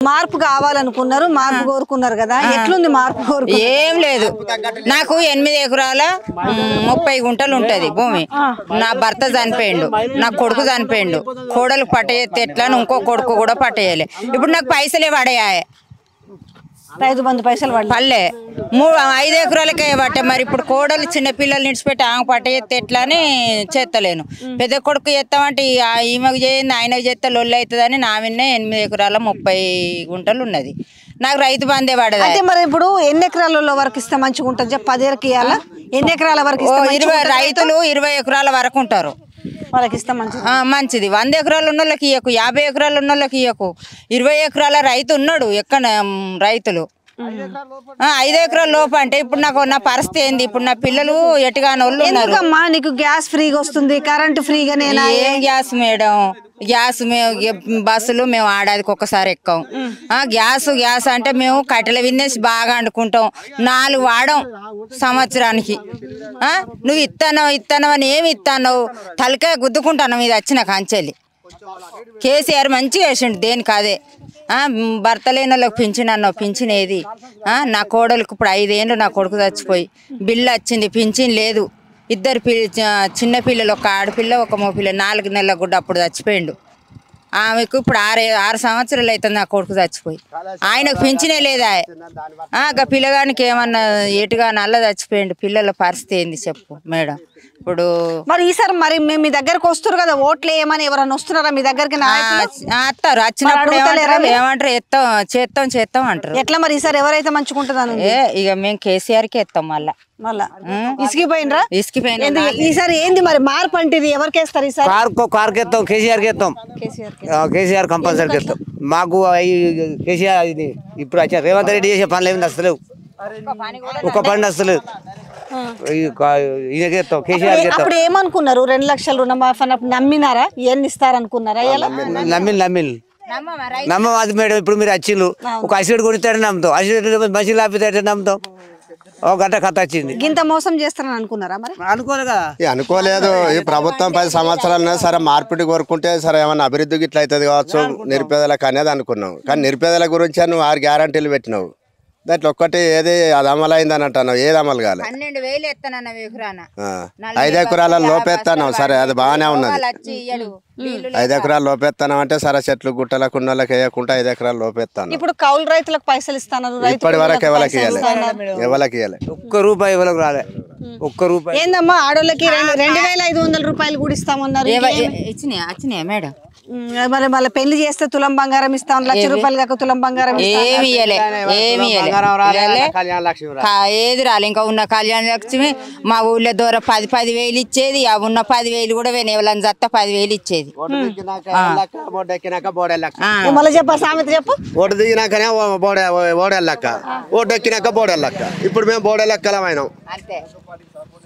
మార్పు కావాలనుకున్నారు, మార్పు కోరుకున్నారు కదా, ఎట్లుంది మార్పు కోరుకు? ఏం లేదు, నాకు 8 ఎకరాల 30 గుంటలు ఉంటది భూమి. నా భర్త చనిపోయిండు, నా కొడుకు చనిపోయిండు, కోడలు పట్టేస్తే ఎట్లా, ఇంకో కొడుకు కూడా పట్టేయాలి. ఇప్పుడు నాకు పైసలే పడేయాలి, రైతు బంధు పైసలు పల్లె 5 ఎకరాలకే పట్టే. మరి ఇప్పుడు కోడలు చిన్న పిల్లలు నిడిచిపెట్టి ఆమె పట్ట చేస్తే ఎట్లా అని చేస్తలేను. పెద్ద కొడుకు చేస్తామంటే ఈమెకు చేయింది ఆయనకు చేస్తే లొల్లి అవుతుందని నా విన్నే 8 ఎకరాల 30 గుంటలు ఉన్నది. నాకు రైతు బందే పడదు. అంటే మరి ఇప్పుడు ఎన్ని ఎకరాల వరకు ఇస్తే మంచిగా ఉంటుంది? 10 ఎకరాలకు ఇవ్వాలా? ఎన్ని ఎకరాల వరకు? 20 రైతులు 20 ఎకరాల వరకు ఉంటారు, వాళ్ళకి ఇస్తే మంచిది. 100 ఎకరాలు ఉన్న వాళ్ళకి ఇయ్యకు, 50 ఎకరాలు ఉన్న వాళ్ళకి ఇయ్యకు. 20 ఎకరాల రైతు ఉన్నాడు ఎక్కడ రైతులు 5 ఎకరాల లోపు అంటే ఇప్పుడు నాకు నా పరిస్థితి ఏంది? ఇప్పుడు నా పిల్లలు ఎటుగానోళ్ళు ఉన్నారు. నీకు గ్యాస్ ఫ్రీగా వస్తుంది, కరెంట్ ఫ్రీగానే? ఏం గ్యాస్ మేడం, గ్యాస్ బస్సులు మేము ఆడాదికి ఒక్కసారి ఎక్కాం. గ్యాస్ అంటే మేము కట్టెల విన్నేసి బాగా వండుకుంటాం, 4 వాడం సంవత్సరానికి. నువ్వు ఇస్తానవు అని ఏమి ఇస్తానవు? తలకాయ గుద్దుకుంటాను ఇది వచ్చిన కంచెలి. కేసీఆర్ మంచిగా వేసిండు దేనికి అదే. భర్త లేని వాళ్ళకి పింఛన్ అన్నావు, పింఛన్ ఏది? నా కోడలకు ఇప్పుడు 5 ఏళ్ళు నా కొడుకు చచ్చిపోయి బిల్లు వచ్చింది, పింఛన్ లేదు. 2 చిన్న పిల్లలు, ఒక ఆడపిల్ల ఒక మగపిల్ల, 4 నెలల గుడ్డ అప్పుడు చచ్చిపోయిండు. ఆమెకు ఇప్పుడు 6 సంవత్సరాలు అవుతుంది నా కొడుకు చచ్చిపోయి, ఆయనకు పింఛనే లేదా. పిల్లగానికి ఏమన్నా ఎటుగా నల్ల చచ్చిపోయిండు. పిల్లల పరిస్థితి ఏంది చెప్పు మేడం? ఇప్పుడు మరి ఈసారి మరి మేము మీ దగ్గరకు వస్తారు కదా, ఓట్లు ఏమని ఎవరన్నా వస్తున్నారా మీ దగ్గరికి? వస్తారు, వచ్చినప్పుడు ఏమంటారు? చేస్తాం అంటారు. ఎట్లా మరి ఈసారి ఎవరైతే మంచుకుంటుందని? ఇక మేము కేసీఆర్కి ఎత్తాం. మళ్ళా ఇసిగిపోయినరా? ఇసిగిపోయిన. ఈసారి ఏంది మరి మార్పు అంటే ఇది? ఎవరికి వేస్తారు ఈసారి? కార్కి ఎత్తాం, కేసీఆర్కి ఎత్తాం. కేసీఆర్ కంపల్సరీకి ఎత్తాం. మాకు కేసీఆర్ ఇది ఇప్పుడు వచ్చారు రేవంత్ రెడ్డి చేసే పనులు ఏమి వస్తలేవు, ఒక పని వస్తలేదు. అప్పుడు ఏమనుకున్నారు? 2 లక్షల రుణమాఫీ అన్నప్పుడు నమ్మినారా? ఎన్ని ఇస్తారనుకున్నారా? నమ్మం అది మేడం. ఇప్పుడు మీరు వచ్చిండ్రు, ఒక అసిడ్ కొనితే నమ్ముతాం, అసిడ్ మనుషులు ఆపితే నమ్ముతాం. ఒక గంట కథ వచ్చింది. ఇంత మోసం చేస్తారని అనుకున్నారా? మరి అనుకోలేదు. ఈ ప్రభుత్వం 10 సంవత్సరాలు సరే మార్పిడి కోరుకుంటే సరే ఏమన్నా అభివృద్ధికి ఇట్లా అవుతుంది కావచ్చు నిరుపేదలకు అనేది అనుకున్నాం. కానీ నిరుపేదల గురించి నువ్వు 6 గ్యారంటీలు పెట్టినావు, దాంట్లో ఒక్కటి ఏది అది అమలు అయిందని అంటున్నావు, ఏది అమలు కాలే. 5 ఎకరాల లోపెత్తాను సరే, అది బాగానే ఉన్నది. 5 ఎకరాల లోపెత్తాను అంటే సరే, చెట్లు గుట్టలకు ఉన్నోళ్ళకి వేయకుండా 5 ఎకరాలు లోపెత్తాను. ఇప్పుడు కౌలు రైతులకు పైసలు ఇస్తాను, ఇప్పటి వరకు ఎవరికి ఇవ్వలే, ఒక్క రూపాయి ఎవరికి రాలే. ఒక్క రూపాయి ఏందమ్మా? ఆడోళ్ళకి 2500 రూపాయలు కూడా ఇస్తామన్నారు. వచ్చినాయా మేడం? మరి మళ్ళీ పెళ్లి చేస్తే తులం బంగారం ఇస్తాం, 1 లక్ష రూపాయలు కాక తులం బంగారం ఏమి ఏది రాలే. ఇంకా ఉన్న కళ్యాణ లక్ష్మి మా ఊళ్ళో దూరం 10,000 ఇచ్చేది, ఆ ఉన్న 10,000 కూడా ఎవరైనా జత్త 10,000 ఇచ్చేది. మళ్ళీ చెప్పా సామెత చెప్పు. ఓటు దిగినాకనే బోడెల్లక్క, ఓటు ఎక్కినాక బోడెల్లక్క. ఇప్పుడు మేము బోడెల్లక్కలమైనాం.